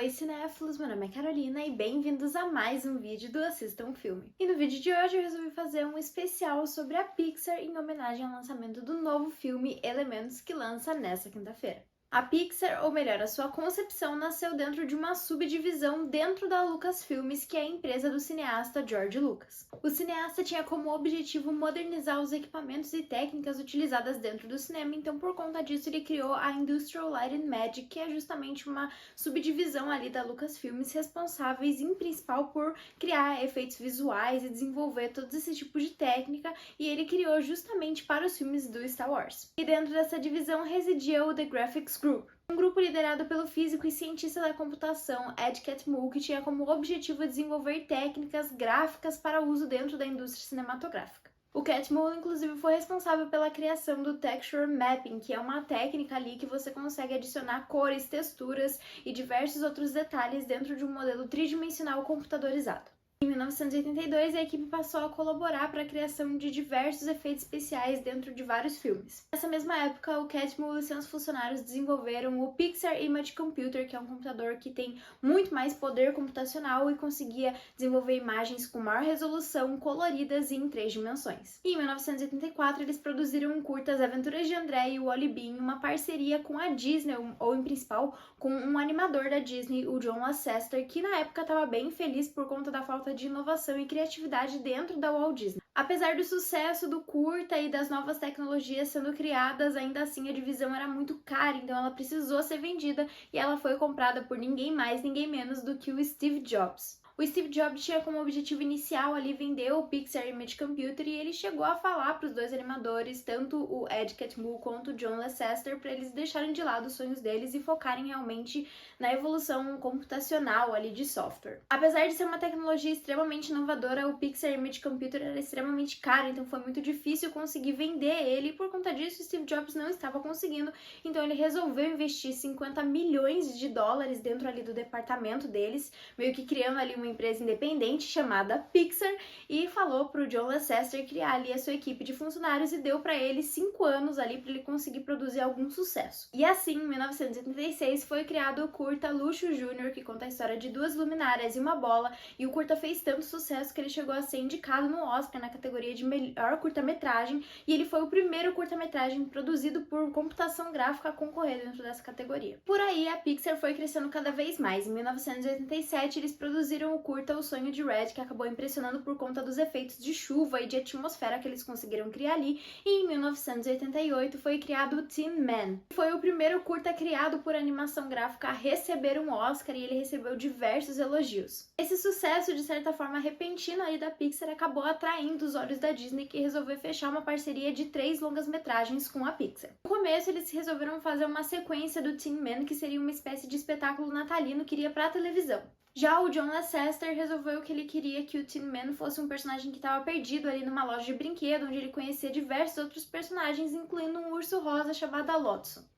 Oi cinéfilos, meu nome é Carolina e bem-vindos a mais um vídeo do Assista um Filme. E no vídeo de hoje eu resolvi fazer um especial sobre a Pixar em homenagem ao lançamento do novo filme Elementos, que lança nesta quinta-feira. A Pixar, ou melhor, a sua concepção, nasceu dentro de uma subdivisão dentro da Lucasfilmes, que é a empresa do cineasta George Lucas. O cineasta tinha como objetivo modernizar os equipamentos e técnicas utilizadas dentro do cinema, então por conta disso ele criou a Industrial Light and Magic, que é justamente uma subdivisão ali da Lucasfilmes, responsáveis em principal por criar efeitos visuais e desenvolver todos esses tipos de técnica, e ele criou justamente para os filmes do Star Wars. E dentro dessa divisão residia o The Graphics Group, um grupo liderado pelo físico e cientista da computação Ed Catmull, que tinha como objetivo desenvolver técnicas gráficas para uso dentro da indústria cinematográfica. O Catmull, inclusive, foi responsável pela criação do Texture Mapping, que é uma técnica ali que você consegue adicionar cores, texturas e diversos outros detalhes dentro de um modelo tridimensional computadorizado. Em 1982, a equipe passou a colaborar para a criação de diversos efeitos especiais dentro de vários filmes. Nessa mesma época, o Catmull e seus funcionários desenvolveram o Pixar Image Computer, que é um computador que tem muito mais poder computacional e conseguia desenvolver imagens com maior resolução, coloridas e em 3 dimensões. E em 1984, eles produziram um curta As Aventuras de André e o Wally B em uma parceria com a Disney, ou em principal com um animador da Disney, o John Lasseter, que na época estava bem feliz por conta da falta de inovação e criatividade dentro da Walt Disney. Apesar do sucesso do curta e das novas tecnologias sendo criadas, ainda assim a divisão era muito cara, então ela precisou ser vendida e ela foi comprada por ninguém mais, ninguém menos do que o Steve Jobs. O Steve Jobs tinha como objetivo inicial ali vender o Pixar Image Computer, e ele chegou a falar para os dois animadores, tanto o Ed Catmull quanto o John Lasseter, para eles deixarem de lado os sonhos deles e focarem realmente na evolução computacional ali de software. Apesar de ser uma tecnologia extremamente inovadora, o Pixar Image Computer era extremamente caro, então foi muito difícil conseguir vender ele, e por conta disso o Steve Jobs não estava conseguindo, então ele resolveu investir 50 milhões de dólares dentro ali do departamento deles, meio que criando ali uma empresa independente chamada Pixar, e falou para o John Lasseter criar ali a sua equipe de funcionários e deu para ele 5 anos ali para ele conseguir produzir algum sucesso. E assim, em 1986, foi criado o curta Luxo Jr., que conta a história de 2 luminárias e uma bola, e o curta fez tanto sucesso que ele chegou a ser indicado no Oscar na categoria de melhor curta-metragem, e ele foi o primeiro curta-metragem produzido por computação gráfica a concorrer dentro dessa categoria. Por aí, a Pixar foi crescendo cada vez mais. Em 1987, eles produziram o curta O Sonho de Red, que acabou impressionando por conta dos efeitos de chuva e de atmosfera que eles conseguiram criar ali, e em 1988 foi criado o Tin Man. Foi o primeiro curta criado por animação gráfica a receber um Oscar, e ele recebeu diversos elogios. Esse sucesso, de certa forma repentino aí da Pixar, acabou atraindo os olhos da Disney, que resolveu fechar uma parceria de 3 longas-metragens com a Pixar. No começo, eles resolveram fazer uma sequência do Tin Man, que seria uma espécie de espetáculo natalino que iria para a televisão. Já o John Lasseter resolveu que ele queria que o Tin Man fosse um personagem que estava perdido ali numa loja de brinquedo, onde ele conhecia diversos outros personagens, incluindo um urso rosa chamado Lotso.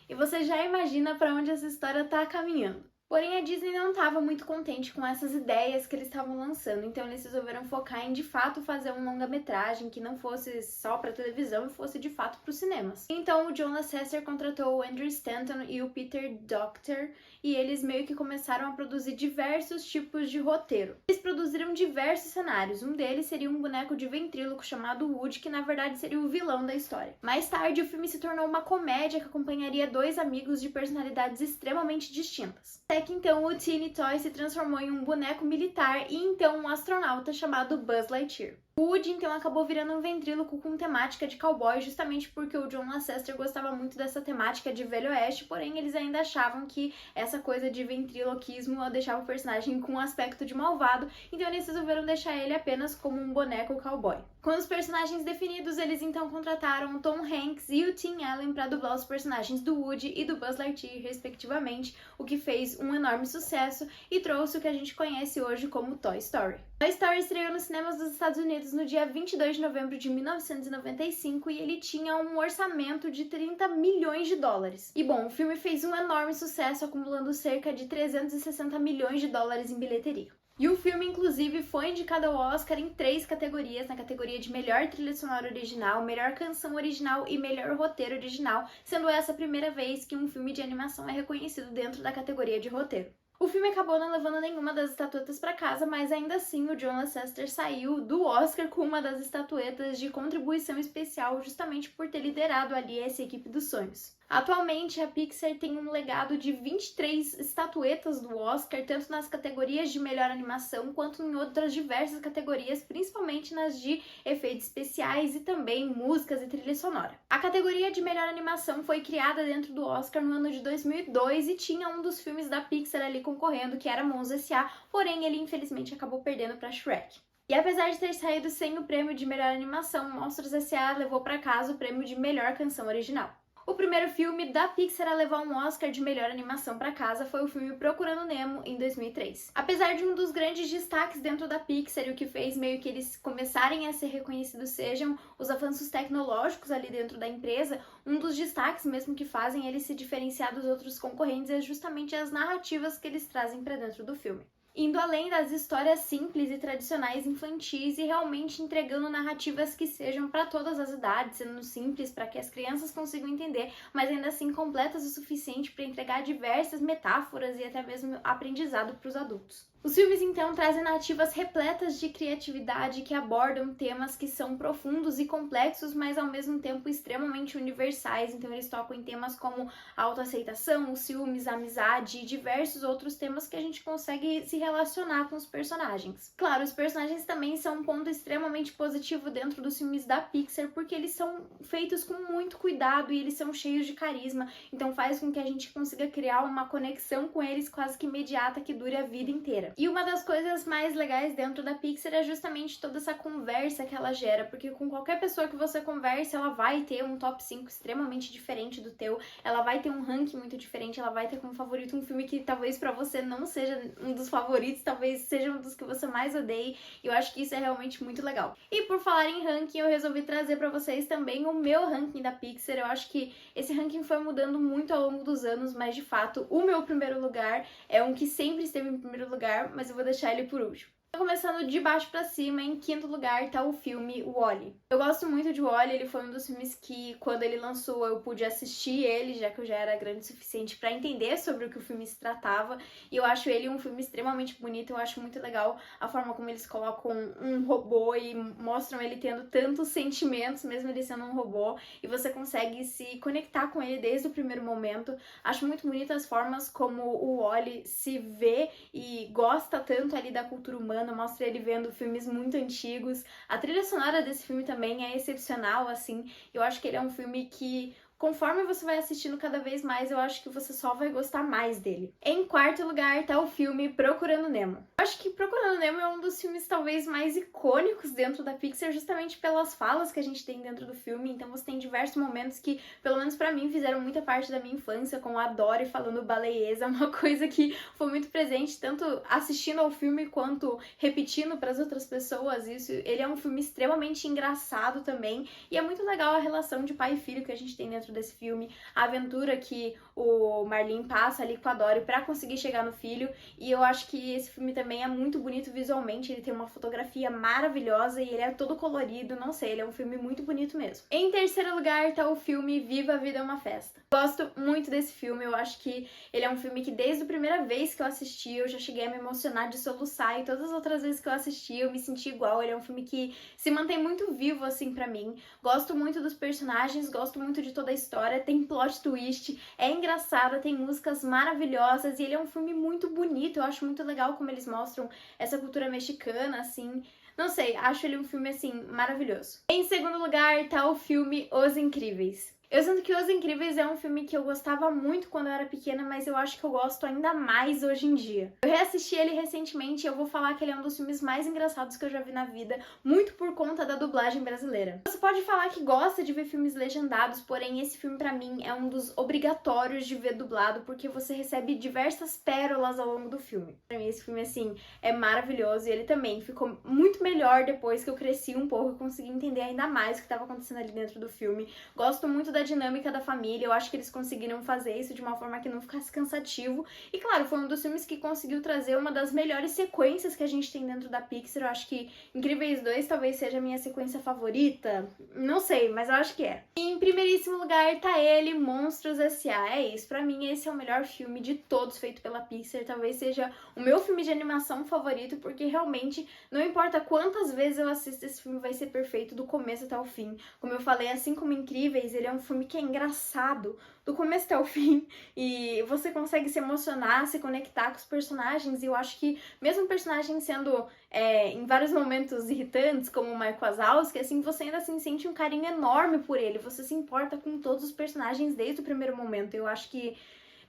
E você já imagina para onde essa história está caminhando. Porém, a Disney não estava muito contente com essas ideias que eles estavam lançando, então eles resolveram focar em, de fato, fazer um longa-metragem que não fosse só para televisão e fosse, de fato, para os cinemas. Então, o John Lasseter contratou o Andrew Stanton e o Peter Docter, e eles meio que começaram a produzir diversos tipos de roteiro. Eles produziram diversos cenários, um deles seria um boneco de ventríloco chamado Woody, que na verdade seria o vilão da história. Mais tarde, o filme se tornou uma comédia que acompanharia 2 amigos de personalidades extremamente distintas. Até que então o Teeny Toy se transformou em um boneco militar e então um astronauta chamado Buzz Lightyear. O Woody então acabou virando um ventríloco com temática de cowboy, justamente porque o John Lasseter gostava muito dessa temática de Velho Oeste, porém eles ainda achavam que essa coisa de ventriloquismo deixava o personagem com um aspecto de malvado, então eles resolveram deixar ele apenas como um boneco cowboy. Com os personagens definidos, eles então contrataram o Tom Hanks e o Tim Allen para dublar os personagens do Woody e do Buzz Lightyear, respectivamente, o que fez um enorme sucesso e trouxe o que a gente conhece hoje como Toy Story. Toy Story estreou nos cinemas dos Estados Unidos no dia 22 de novembro de 1995 e ele tinha um orçamento de 30 milhões de dólares. E bom, o filme fez um enorme sucesso, acumulando cerca de 360 milhões de dólares em bilheteria. E o filme, inclusive, foi indicado ao Oscar em 3 categorias, na categoria de melhor trilha sonora original, melhor canção original e melhor roteiro original, sendo essa a primeira vez que um filme de animação é reconhecido dentro da categoria de roteiro. O filme acabou não levando nenhuma das estatuetas para casa, mas ainda assim o John Lasseter saiu do Oscar com uma das estatuetas de contribuição especial, justamente por ter liderado ali essa equipe dos sonhos. Atualmente, a Pixar tem um legado de 23 estatuetas do Oscar, tanto nas categorias de melhor animação quanto em outras diversas categorias, principalmente nas de efeitos especiais e também músicas e trilha sonora. A categoria de melhor animação foi criada dentro do Oscar no ano de 2002 e tinha um dos filmes da Pixar ali concorrendo, que era Monstros S.A., porém ele infelizmente acabou perdendo para Shrek. E apesar de ter saído sem o prêmio de melhor animação, Monstros S.A. levou para casa o prêmio de melhor canção original. O primeiro filme da Pixar a levar um Oscar de melhor animação para casa foi o filme Procurando Nemo, em 2003. Apesar de um dos grandes destaques dentro da Pixar e o que fez meio que eles começarem a ser reconhecidos sejam os avanços tecnológicos ali dentro da empresa, um dos destaques mesmo que fazem eles se diferenciar dos outros concorrentes é justamente as narrativas que eles trazem para dentro do filme. Indo além das histórias simples e tradicionais infantis e realmente entregando narrativas que sejam para todas as idades, sendo simples para que as crianças consigam entender, mas ainda assim completas o suficiente para entregar diversas metáforas e até mesmo aprendizado para os adultos. Os filmes, então, trazem narrativas repletas de criatividade que abordam temas que são profundos e complexos, mas ao mesmo tempo extremamente universais. Então, eles tocam em temas como a autoaceitação, os ciúmes, a amizade e diversos outros temas que a gente consegue se relacionar com os personagens. Claro, os personagens também são um ponto extremamente positivo dentro dos filmes da Pixar, porque eles são feitos com muito cuidado e eles são cheios de carisma. Então, faz com que a gente consiga criar uma conexão com eles quase que imediata que dure a vida inteira. E uma das coisas mais legais dentro da Pixar é justamente toda essa conversa que ela gera, porque com qualquer pessoa que você converse, ela vai ter um top 5 extremamente diferente do teu, ela vai ter um ranking muito diferente, ela vai ter como favorito um filme que talvez pra você não seja um dos favoritos, talvez seja um dos que você mais odeie, e eu acho que isso é realmente muito legal. E por falar em ranking, eu resolvi trazer pra vocês também o meu ranking da Pixar. Eu acho que esse ranking foi mudando muito ao longo dos anos, mas de fato, o meu primeiro lugar é um que sempre esteve em primeiro lugar, mas eu vou deixar ele por último. Começando de baixo pra cima, em quinto lugar tá o filme WALL-E. Eu gosto muito de WALL-E, ele foi um dos filmes que, quando ele lançou, eu pude assistir ele, já que eu já era grande o suficiente pra entender sobre o que o filme se tratava, e eu acho ele um filme extremamente bonito. Eu acho muito legal a forma como eles colocam um robô e mostram ele tendo tantos sentimentos, mesmo ele sendo um robô, e você consegue se conectar com ele desde o primeiro momento. Acho muito bonito as formas como o WALL-E se vê e gosta tanto ali da cultura humana, mostra ele vendo filmes muito antigos. A trilha sonora desse filme também é excepcional, assim. Eu acho que ele é um filme que, conforme você vai assistindo cada vez mais, eu acho que você só vai gostar mais dele. Em quarto lugar tá o filme Procurando Nemo. Eu acho que Procurando Nemo é um dos filmes talvez mais icônicos dentro da Pixar, justamente pelas falas que a gente tem dentro do filme. Então você tem diversos momentos que, pelo menos pra mim, fizeram muita parte da minha infância, como a Dory falando baleiês, uma coisa que foi muito presente, tanto assistindo ao filme quanto repetindo pras outras pessoas. Isso, ele é um filme extremamente engraçado também, e é muito legal a relação de pai e filho que a gente tem dentro desse filme, a aventura que o Marlin passa ali com a Dory pra conseguir chegar no filho, e eu acho que esse filme também é muito bonito visualmente. Ele tem uma fotografia maravilhosa e ele é todo colorido, não sei, ele é um filme muito bonito mesmo. Em terceiro lugar tá o filme Viva a Vida é uma Festa. Gosto muito desse filme, eu acho que ele é um filme que desde a primeira vez que eu assisti eu já cheguei a me emocionar de soluçar, e todas as outras vezes que eu assisti eu me senti igual. Ele é um filme que se mantém muito vivo assim pra mim. Gosto muito dos personagens, gosto muito de toda a história, tem plot twist, é engraçado, tem músicas maravilhosas e ele é um filme muito bonito. Eu acho muito legal como eles mostram essa cultura mexicana, assim. Não sei, acho ele um filme, assim, maravilhoso. Em segundo lugar tá o filme Os Incríveis. Eu sinto que Os Incríveis é um filme que eu gostava muito quando eu era pequena, mas eu acho que eu gosto ainda mais hoje em dia. Eu reassisti ele recentemente e eu vou falar que ele é um dos filmes mais engraçados que eu já vi na vida, muito por conta da dublagem brasileira. Você pode falar que gosta de ver filmes legendados, porém esse filme pra mim é um dos obrigatórios de ver dublado, porque você recebe diversas pérolas ao longo do filme. Pra mim esse filme, assim, é maravilhoso, e ele também ficou muito melhor depois que eu cresci um pouco e consegui entender ainda mais o que estava acontecendo ali dentro do filme. Gosto muito da dinâmica da família, eu acho que eles conseguiram fazer isso de uma forma que não ficasse cansativo. E claro, foi um dos filmes que conseguiu trazer uma das melhores sequências que a gente tem dentro da Pixar. Eu acho que Incríveis 2 talvez seja a minha sequência favorita, não sei, mas eu acho que é. E em primeiríssimo lugar tá ele, Monstros S.A. É isso, pra mim esse é o melhor filme de todos feito pela Pixar, talvez seja o meu filme de animação favorito, porque realmente não importa quantas vezes eu assisto esse filme, vai ser perfeito do começo até o fim. Como eu falei, assim como Incríveis, ele é um filme que é engraçado do começo até o fim, e você consegue se emocionar, se conectar com os personagens, e eu acho que mesmo o personagem sendo em vários momentos irritantes, como o Mike Wazowski, assim, você ainda assim sente um carinho enorme por ele, você se importa com todos os personagens desde o primeiro momento. Eu acho que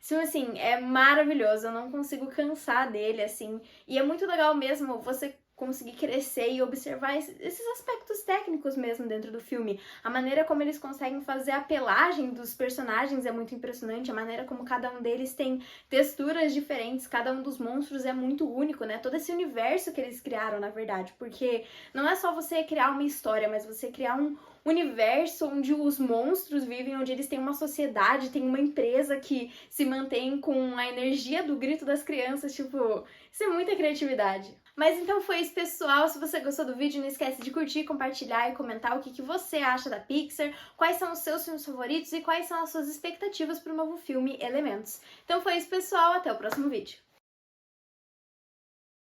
isso, assim, é maravilhoso, eu não consigo cansar dele, assim, e é muito legal mesmo você conseguir crescer e observar esses aspectos técnicos mesmo dentro do filme. A maneira como eles conseguem fazer a pelagem dos personagens é muito impressionante, a maneira como cada um deles tem texturas diferentes, cada um dos monstros é muito único, né? Todo esse universo que eles criaram, na verdade, porque não é só você criar uma história, mas você criar um universo onde os monstros vivem, onde eles têm uma sociedade, tem uma empresa que se mantém com a energia do grito das crianças, tipo, isso é muita criatividade. Mas então foi isso, pessoal. Se você gostou do vídeo, não esquece de curtir, compartilhar e comentar o que você acha da Pixar, quais são os seus filmes favoritos e quais são as suas expectativas para o novo filme Elementos. Então foi isso, pessoal. Até o próximo vídeo.